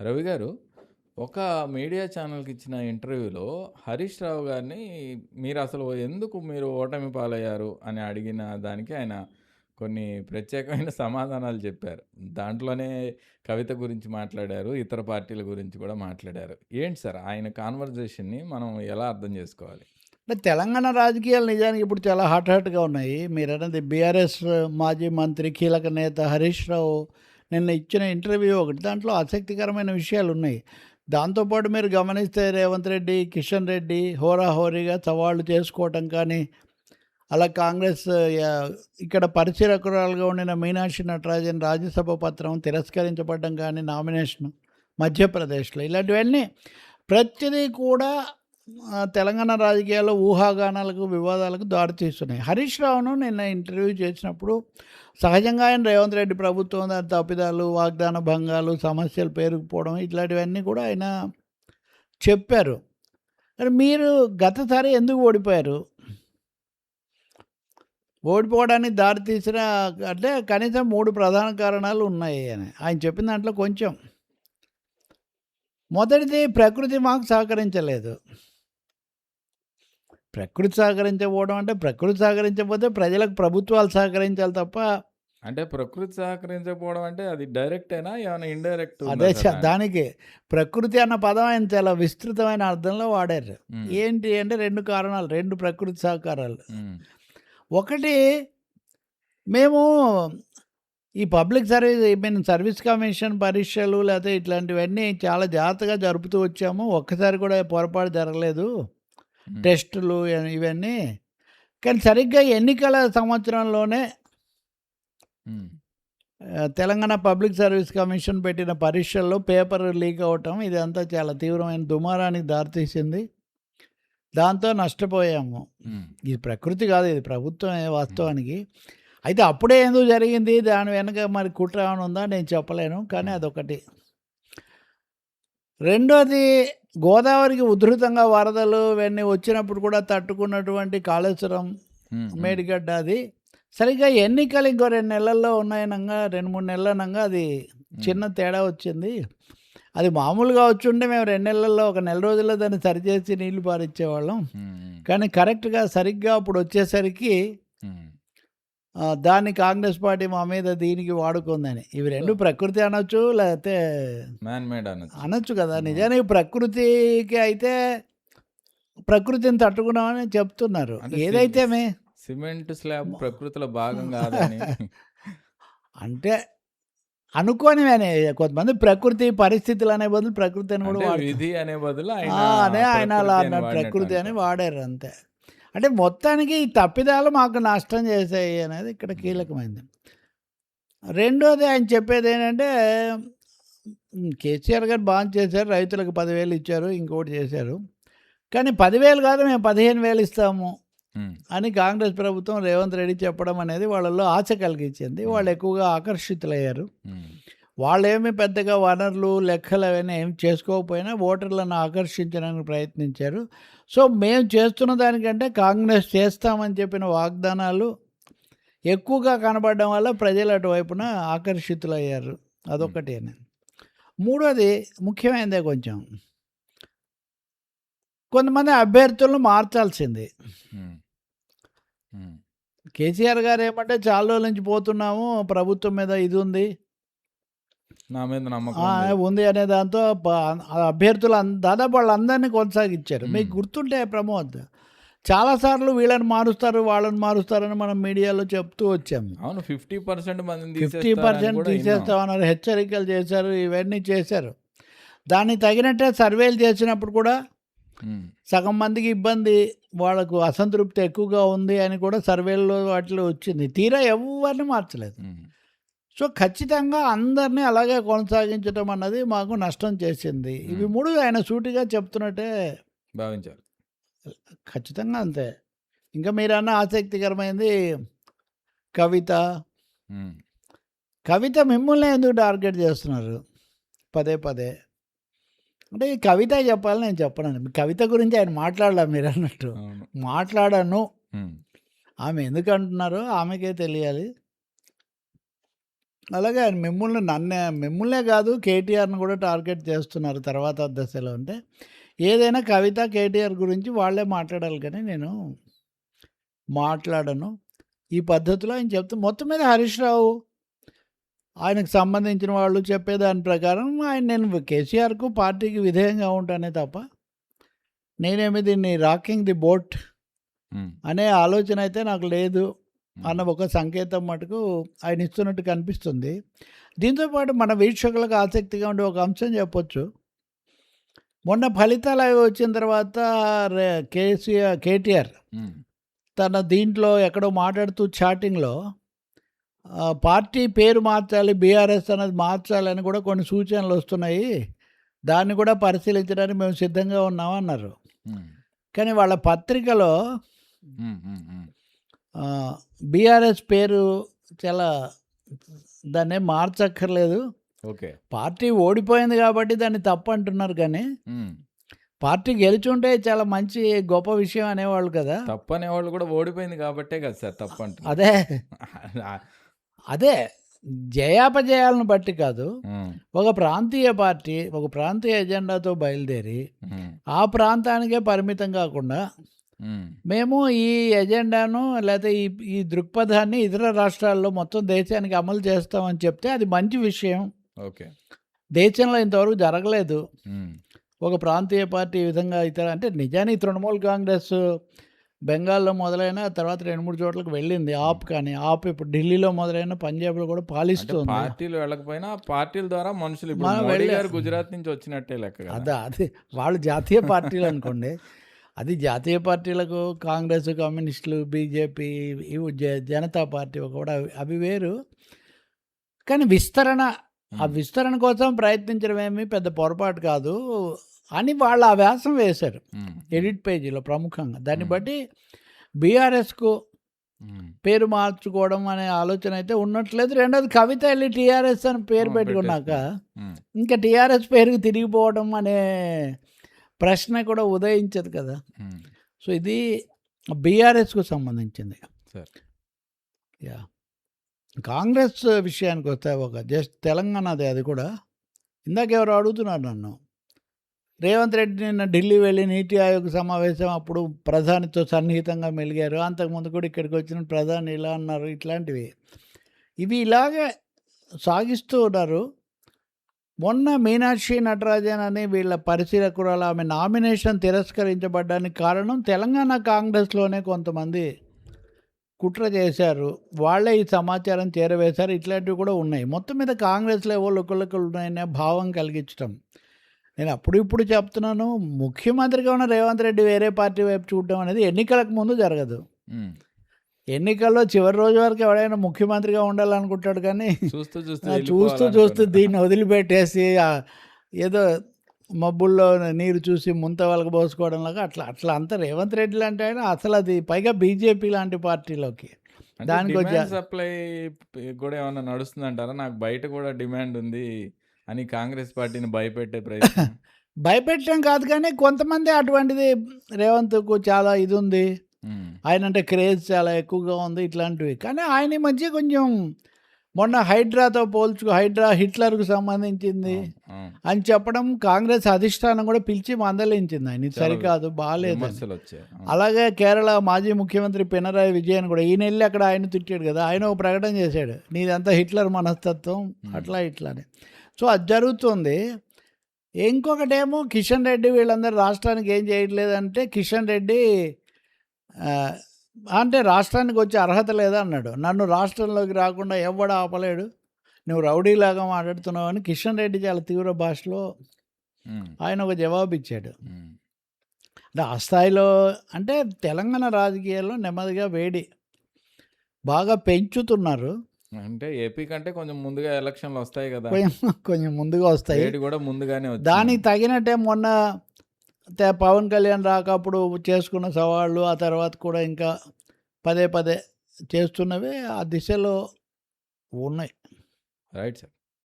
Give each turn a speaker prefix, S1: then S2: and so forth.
S1: రవి గారు, ఒక మీడియా ఛానల్‌కి ఇచ్చిన ఇంటర్వ్యూలో హరీష్ రావు గారిని మీరసలు ఎందుకు మీరు ఓటమి పాలయ్యారు అని అడిగిన దానికి ఆయన కొన్ని ప్రత్యేకమైన సమాధానాలు చెప్పారు. దాంట్లోనే కవిత గురించి మాట్లాడారు. ఇతర పార్టీల గురించి కూడా మాట్లాడారు. ఏంటి సార్ ఆయన కాన్వర్జేషన్‌ని మనం ఎలా అర్థం చేసుకోవాలి?
S2: అంటే తెలంగాణ రాజకీయాలు నిజానికి ఇప్పుడు చాలా హాట్‌గా ఉన్నాయి. మీరన్నది బీఆర్ఎస్ మాజీ మంత్రి, కీలక నేత హరీష్ రావు నిన్న ఇచ్చిన ఇంటర్వ్యూ ఒకటి. దాంట్లో ఆసక్తికరమైన విషయాలున్నాయి. దాంతో పాటు మీరు గమనిస్తే రేవంత్ రెడ్డి, కిషన్ రెడ్డి హోరాహోరీగా సవాళ్లు చేసుకోవటం కానీ, అలా కాంగ్రెస్ ఇక్కడ పరిశీలకురాలుగా ఉండిన మీనాక్షి నటరాజన్ రాజ్యసభ పత్రం తిరస్కరించబడడం కానీ, నామినేషన్ మధ్యప్రదేశ్‌లో ఇలాంటివన్నీ ప్రతిదీ కూడా తెలంగాణ రాజకీయాల్లో ఊహాగానాలకు, వివాదాలకు దారితీస్తున్నాయి. హరీష్ రావును నిన్న ఇంటర్వ్యూ చేసినప్పుడు సహజంగా ఆయన రేవంత్ రెడ్డి ప్రభుత్వం దాని తప్పిదాలు, వాగ్దాన భంగాలు, సమస్యలు పేరుకుపోవడం ఇట్లాంటివన్నీ కూడా ఆయన చెప్పారు. మరి మీరు గతసారి ఎందుకు ఓడిపోయారు? ఓడిపోవడానికి దారితీసిన అంటే కనీసం 3 ప్రధాన కారణాలు ఉన్నాయి అని ఆయన చెప్పిన దాంట్లో కొంచెం. మొదటిది ప్రకృతి మాకు సహకరించలేదు. ప్రకృతి సహకరించకపోవడం అంటే ప్రకృతి సహకరించకపోతే ప్రజలకు ప్రభుత్వాలు సహకరించాలి తప్ప.
S1: అంటే ప్రకృతి సహకరించకపోవడం అంటే అది డైరెక్టేనా? ఏమైనా ఇండైరెక్ట్ ఉందా
S2: అదే
S1: సార్ దాంట్లో?
S2: దానికి ప్రకృతి అన్న పదం ఆయన చాలా విస్తృతమైన అర్థంలో వాడారు.
S1: హ్మ్.
S2: ఏంటి అంటే 2 కారణాలు, 2 ప్రకృతి సహకారాలు.
S1: హ్మ్.
S2: ఒకటి, మేము ఈ పబ్లిక్ సర్వీస్ సర్వీస్ కమిషన్ పరీక్షలు లేకపోతే ఇట్లాంటివన్నీ చాలా జాగ్రత్తగా జరుపుతూ వచ్చాము. ఒక్కసారి కూడా పొరపాటు జరగలేదు.
S1: హ్మ్.
S2: టెస్టులు ఇవన్నీ. కానీ సరిగ్గా ఎన్నికల సంవత్సరంలోనే
S1: హ్మ్.
S2: తెలంగాణ పబ్లిక్ సర్వీస్ కమిషన్ పెట్టిన పరీక్షల్లో పేపర్ లీక్ అవ్వటం ఇదంతా చాలా తీవ్రమైన దుమారానికి దారితీసింది. దాంతో నష్టపోయాము.
S1: హ్మ్.
S2: ఇది ప్రకృతి కాదు, ఇది ప్రభుత్వమే
S1: హ్మ్.
S2: వాస్తవానికి. అయితే అప్పుడే ఎందుకు జరిగింది? దాని వెనక మరి కుట్ర ఏమైనా ఉందా? నేను చెప్పలేను. కానీ
S1: హ్మ్.
S2: అదొకటి. రెండోది, గోదావరికి ఉధృతంగా వరదలు ఇవన్నీ వచ్చినప్పుడు కూడా తట్టుకున్నటువంటి కాళేశ్వరం
S1: హ్మ్. హ్మ్.
S2: మేడిగడ్డ అది సరిగ్గా ఎన్నికలు ఇంకో 2 నెలల్లో ఉన్నాయనంగా 2, 3 నెలలనంగా అది
S1: హ్మ్.
S2: చిన్న తేడా వచ్చింది. అది మామూలుగా వచ్చుంటే మేము 2 నెలల్లో, ఒక నెల రోజుల్లో దాన్ని సరిచేసి నీళ్లు పారిచ్చేవాళ్ళం.
S1: హ్మ్. హ్మ్.
S2: కానీ కరెక్ట్‌గా సరిగ్గా అప్పుడు వచ్చేసరికి
S1: హ్మ్.
S2: దాన్ని కాంగ్రెస్ పార్టీ మా మీద దీనికి వాడుకుందని. ఇవి
S1: సో
S2: 2 ప్రకృతి అనొచ్చు, లేకపోతే
S1: మ్యాన్ మేడ్ అనొచ్చు.
S2: అనొచ్చు కదా!
S1: అవును.
S2: నిజానికి ప్రకృతికి అయితే ప్రకృతిని తట్టుకున్నామని చెప్తున్నారు.
S1: అంటే
S2: ఏదైతేమి
S1: సిమెంట్ స్లాబ్
S2: మ
S1: ప్రకృతిలో భాగం కాదని.
S2: అంటే అనుకోనివనే కొంతమంది ప్రకృతి పరిస్థితులు అనే బదులు ప్రకృతి అని కూడా
S1: అంటే
S2: వాడతారు.
S1: విధి అనే బదులు ఆయన
S2: అనే ఆయన అలా
S1: ప్రకృతి అని
S2: అన్నాడు.
S1: వాడినట్టు
S2: ప్రకృతి అని
S1: అనుకోవాలి.
S2: వాడారు అంతే. అంటే మొత్తానికి ఈ తప్పిదాలు మాకు నష్టం చేశాయి అనేది ఇక్కడ
S1: హ్మ్.
S2: కీలకమైంది. రెండోది ఆయన చెప్పేదేంటంటే, కేసీఆర్ గారు బాగా చేశారు. రైతులకు 10,000 ఇచ్చారు. ఇంకోటి చేశారు. కానీ 10,000 కాదు, మేము 15,000 ఇస్తాము
S1: హ్మ్.
S2: అని కాంగ్రెస్ ప్రభుత్వం రేవంత్ రెడ్డి చెప్పడం అనేది వాళ్ళలో ఆశ కలిగించింది.
S1: హ్మ్.
S2: వాళ్ళు ఎక్కువగా ఆకర్షితులయ్యారు.
S1: హ్మ్.
S2: వాళ్ళేమి పెద్దగా వనరులు, లెక్కలు అవన్నీ ఏమి చేసుకోకపోయినా ఓటర్లను ఆకర్షించడానికి ప్రయత్నించారు. సో, మేము చేస్తున్న దానికంటే కాంగ్రెస్ చేస్తామని చెప్పిన వాగ్దానాలు ఎక్కువగా కనబడడం వల్ల ప్రజలు అటువైపున ఆకర్షితులయ్యారు.
S1: హ్మ్.
S2: అదొకటేను. మూడోది ముఖ్యమైనదే కొంచెం. కొంతమంది అభ్యర్థులను మార్చాల్సింది.
S1: హ్మ్. హ్మ్.
S2: కేసీఆర్ గారు ఏమంటే చాలా రోజుల నుంచి పోతున్నాము, ప్రభుత్వం మీద ఇది ఉంది.
S1: నా మీద నమ్మకం ఉంది.
S2: ఉంది అనే దాంతో అభ్యర్థులు దాదాపు వాళ్ళందరినీ కొనసాగించారు. మీకు
S1: హ్మ్.
S2: గుర్తుంటే ప్రమోద్, చాలా సార్లు వీళ్ళని మారుస్తారు, వాళ్ళని మారుస్తారని మనం మీడియాలో చెప్తూ వచ్చాము.
S1: అవును. 50% మందిని తీసేస్తారని
S2: 50%
S1: కూడా ఇన్నాం.
S2: తీసేస్తామన్నారు, హెచ్చరికలు చేశారు, ఇవన్నీ చేశారు. దానికి తగినట్టే సర్వేలు చేసినప్పుడు కూడా
S1: హ్మ్.
S2: సగం మందికి ఇబ్బంది, వాళ్ళకు అసంతృప్తి ఎక్కువగా ఉంది అని కూడా సర్వేల్లో వాటిలో వచ్చింది. తీరా ఎవ్వరిని మార్చలేదు.
S1: హ్మ్.
S2: సో, ఖచ్చితంగా అందరిని అలాగే కొనసాగించడం అన్నది మాకు నష్టం చేసింది. ఇవి
S1: హ్మ్.
S2: 3 ఆయన సూటిగా చెప్తున్నట్టే.
S1: భావించాలి.
S2: ఖచ్చితంగా అంతే. ఇంకా మీరన్న ఆసక్తికరమైనది కవిత.
S1: హ్మ్.
S2: కవిత మిమ్మల్నే ఎందుకు టార్గెట్ చేస్తున్నారు పదే పదే? అంటే ఈ కవిత చెప్పాలని నేను చెప్పనండి. కవిత గురించి ఆయన మాట్లాడలా మీరన్నట్టు.
S1: అవును.
S2: మాట్లాడను.
S1: హ్మ్.
S2: ఆమె ఎందుకంటున్నారో ఆమెకే తెలియాలి. అలాగే ఆయన మిమ్మల్నే కాదు కేటీఆర్‌ని కూడా టార్గెట్ చేస్తున్నారు తర్వాత దశలో. అంటే ఏదైనా కవిత, కేటీఆర్ గురించి వాళ్ళే మాట్లాడాలి కానీ నేను మాట్లాడను. ఈ పద్ధతిలో ఆయన మొత్తం మీద హరీష్ రావు ఆయనకు సంబంధించిన వాళ్ళు చెప్పేదాని ప్రకారం నేను కేసీఆర్‌కు పార్టీకి విధేయంగా ఉంటానే తప్ప నేనేమి దీన్ని రాకింగ్ ది బోట్
S1: హ్మ్.
S2: అనే ఆలోచన అయితే నాకు లేదు అన్న
S1: హ్మ్.
S2: ఒక సంకేతం మటుకు ఆయన ఇస్తున్నట్టు కనిపిస్తుంది. దీంతో పాటు మన వీక్షకులకు ఆసక్తిగా ఉండే ఒక అంశం చెప్పొచ్చు. మొన్న ఫలితాలు అవి వచ్చిన తర్వాత కేటీఆర్
S1: హ్మ్.
S2: తన దీంట్లో ఎక్కడో మాట్లాడుతూ చాటింగ్‌లో పార్టీ పేరు మార్చాలి, బీఆర్ఎస్ అనేది మార్చాలని కూడా కొన్ని సూచనలు వస్తున్నాయి. దాన్ని కూడా పరిశీలించడానికి మేము సిద్ధంగా ఉన్నాం అన్నారు.
S1: హ్మ్.
S2: కానీ వాళ్ళ పత్రికలో
S1: హ్మ్. హ్మ్. హ్మ్.
S2: బీఆర్ఎస్ పేరు చాలా దాన్నేం మార్చక్కర్లేదు.
S1: ఓకే.
S2: పార్టీ ఓడిపోయింది కాబట్టి దాన్ని తప్పు అంటున్నారు కానీ,
S1: హ్మ్.
S2: పార్టీ గెలిచుంటే చాలా మంచి గొప్ప విషయం అనేవాళ్ళు కదా!
S1: తప్పనేవాళ్ళు కూడా ఓడిపోయింది కాబట్టే కదా సార్ తప్పంటున్నారు.
S2: అదే. అదే. జయాపజయాలను బట్టి కాదు.
S1: హ్మ్.
S2: ఒక ప్రాంతీయ పార్టీ, ఒక ప్రాంతీయ ఎజెండాతో బయలుదేరి,
S1: హ్మ్.
S2: ఆ ప్రాంతానికే పరిమితం కాకుండా,
S1: హ్మ్.
S2: మేము ఈ ఎజెండాను లేతే ఈ దృక్పథాన్ని ఇతర రాష్ట్రాల్లో మొత్తం దేశానికి అమలు చేస్తామని చెప్తే అది మంచి విషయం.
S1: ఓకే.
S2: దేశంలో ఇంతవరకు జరగలేదు.
S1: హ్మ్.
S2: ఒక ప్రాంతీయ పార్టీ ఈ విధంగా అంటే నిజానికి తృణమూల్ కాంగ్రెస్ బెంగాల్‌లో మొదలైన తర్వాత 2, 3 చోట్లకి వెళ్ళింది.
S1: హ్మ్.
S2: ఆప్ కానీ, ఆప్ ఇప్పుడు ఢిల్లీలో మొదలైన పంజాబ్‌లో కూడా
S1: అంటే
S2: పాలిస్తుంది.
S1: పార్టీలు వెళ్ళకపోయినా పార్టీల ద్వారా మనుషులు ఇప్పుడు
S2: మనం
S1: మోడీ
S2: వెళ్ళే
S1: గారు గుజరాత్ నుంచి వచ్చినట్టే లెక్క కదా!
S2: అది వాళ్ళు జాతీయ పార్టీలనుకోండి. అది జాతీయ పార్టీలకు కాంగ్రెస్, కమ్యూనిస్టులు, బీజేపీ, ఇవి జనతా పార్టీ కూడా అవి వేరు. కానీ ఆ
S1: హ్మ్.
S2: విస్తరణ కోసం ప్రయత్నించడం ఏమీ పెద్ద పొరపాటు కాదు అని వాళ్ళు ఆ వ్యాసం వేశారు.
S1: హ్మ్. హ్మ్.
S2: ఎడిట్ పేజీలో ప్రముఖంగా. దాన్ని
S1: హ్మ్.
S2: బట్టి బీఆర్ఎస్‌కు
S1: హ్మ్.
S2: పేరు మార్చుకోవడం అనే ఆలోచన అయితే ఉన్నట్లేదు. రెండోది కవిత ఎళ్లి టీఆర్ఎస్ అని పేరు
S1: అవును.
S2: పెట్టుకున్నాక,
S1: పెట్టేసుకుంది. హ్మ్.
S2: ఇంకా టీఆర్ఎస్ పేరుకి తిరిగిపోవడం అనే ప్రశ్న కూడా ఉదయించదు కదా!
S1: హ్మ్.
S2: సో, ఇది బీఆర్ఎస్‌కు సంబంధించింది.
S1: సరే.
S2: యాహ్! కాంగ్రెస్ విషయానికొస్తే జస్ట్ తెలంగాణదే అది కూడా. ఇందాక ఎవరో అడుగుతున్నారు నన్ను. రేవంత్ రెడ్డి నిన్న ఢిల్లీ వెళ్ళి నీతి ఆయోగ్ సమావేశం అప్పుడు ప్రధానితో సన్నిహితంగా మెలిగారు. అంతకుముందు కూడా ఇక్కడికి వచ్చిన ప్రధాని ఇలా అన్నారు. ఇట్లాంటివి. ఇవి ఇలాగే సాగిస్తూ ఉన్నారు. మొన్న మీనాక్షి నటరాజన్ అని వీళ్ళ పరిశీలకురాలు ఆమె నామినేషన్ తిరస్కరించబడ్డానికి కారణం తెలంగాణ కాంగ్రెస్‌లోనే కొంతమంది కుట్ర చేశారు. వాళ్ళే ఈ సమాచారం చేరవేశారు. ఇట్లాంటివి కూడా ఉన్నాయి. మొత్తం మీద కాంగ్రెస్‌లో ఏవో లుకలుకలు ఉన్నాయనే భావం కలిగించటం. నేను ఇప్పుడు చెప్తున్నాను. ముఖ్యమంత్రిగా ఉన్న రేవంత్ రెడ్డి వేరే పార్టీ వైపు చూడడం అనేది ఎన్నికలకు ముందు జరగదు.
S1: హ్మ్.
S2: ఎన్నికల్లో చివరి రోజు వరకు ఎవడైనా ముఖ్యమంత్రిగా ఉండాలనుకుంటాడు కానీ
S1: చూస్తూ చూస్తూ
S2: చూస్తూ
S1: వెళ్ళిపోవాలనుకున్నా.
S2: దీన్ని వదిలిపెట్టేసి ఏదో మబ్బుల్లో నీరు చూసి ముంత వెలగబోసుకోవడంలాగా అట్లా అంతా రేవంత్ రెడ్డి లాంటి ఆయన అసలు అది పైగా బీజేపీ లాంటి పార్టీలోకి
S1: అంటే
S2: దానికి
S1: డిమాండ్ సప్లై కూడా ఏమన్నా నడుస్తుందంటారా? నాకు బయట కూడా డిమాండ్ ఉంది అని కాంగ్రెస్ పార్టీని భయపెట్టే ప్రయత్నం.
S2: భయపెట్టడం కాదు కానీ కొంతమంది అటువంటిది రేవంత్కు చాలా ఇది ఉంది.
S1: హ్మ్.
S2: ఆయనంటే క్రేజ్ చాలా ఎక్కువగా ఉంది ఇట్లాంటివి. కానీ ఆయన ఈ మధ్య కొంచెం మొన్న హైడ్రా హిట్లర్‌కు సంబంధించింది
S1: అవును. అవును.
S2: అని చెప్పడం కాంగ్రెస్ అధిష్టానం కూడా పిలిచి మందలించింది ఆయన. ఇది
S1: చాలా
S2: సరికాదు, బాలేదని.
S1: విమర్శలొచ్చాయి. అవును.
S2: అలాగే కేరళ మాజీ ముఖ్యమంత్రి పినరాయి విజయన్ కూడా ఈయనెళ్ళి అక్కడ ఆయన తిట్టాడు కదా! ఆయన ఒక ప్రకటన చేశాడు. నీదంతా హిట్లర్ మనస్తత్వం
S1: హ్మ్.
S2: అట్లా ఇట్లా అని. సో, అది జరుగుతుంది. ఇంకొకటేమో కిషన్ రెడ్డి వీళ్ళందరూ రాష్ట్రానికి ఏం చేయట్లేదంటే కిషన్ రెడ్డి ఆహ్, అంటే రాష్ట్రానికి వచ్చే అర్హత లేదా అన్నాడు. నన్ను రాష్ట్రంలోకి రాకుండా ఎవ్వడు ఆపలేడు. నువ్వు రౌడీలాగా మాట్లాడుతున్నావని కిషన్ రెడ్డి చాలా తీవ్ర భాషలో
S1: హ్మ్.
S2: ఆయన ఒక జవాబిచ్చాడు.
S1: హ్మ్.
S2: అంటే ఆ స్థాయిలో అంటే తెలంగాణ రాజకీయాల్లో నెమ్మదిగా వేడి బాగా పెంచుతున్నారు.
S1: అంటే ఏపీ కంటే కొంచెం ముందుగా ఎలక్షన్‌లొస్తాయి గదా!
S2: కొంచెం ముందుగా వస్తాయి.
S1: వేడి గూడా ముందుగానే
S2: దానికి
S1: వచ్చిందండి.
S2: తగినట్టే మొన్న పవన్ కళ్యాణ్ రాకప్పుడు చేసుకున్న సవాళ్ళు, ఆ తర్వాత కూడా ఇంకా పదే పదే చేస్తున్నవి ఆ దిశలో ఉన్నాయి.
S1: Right sir.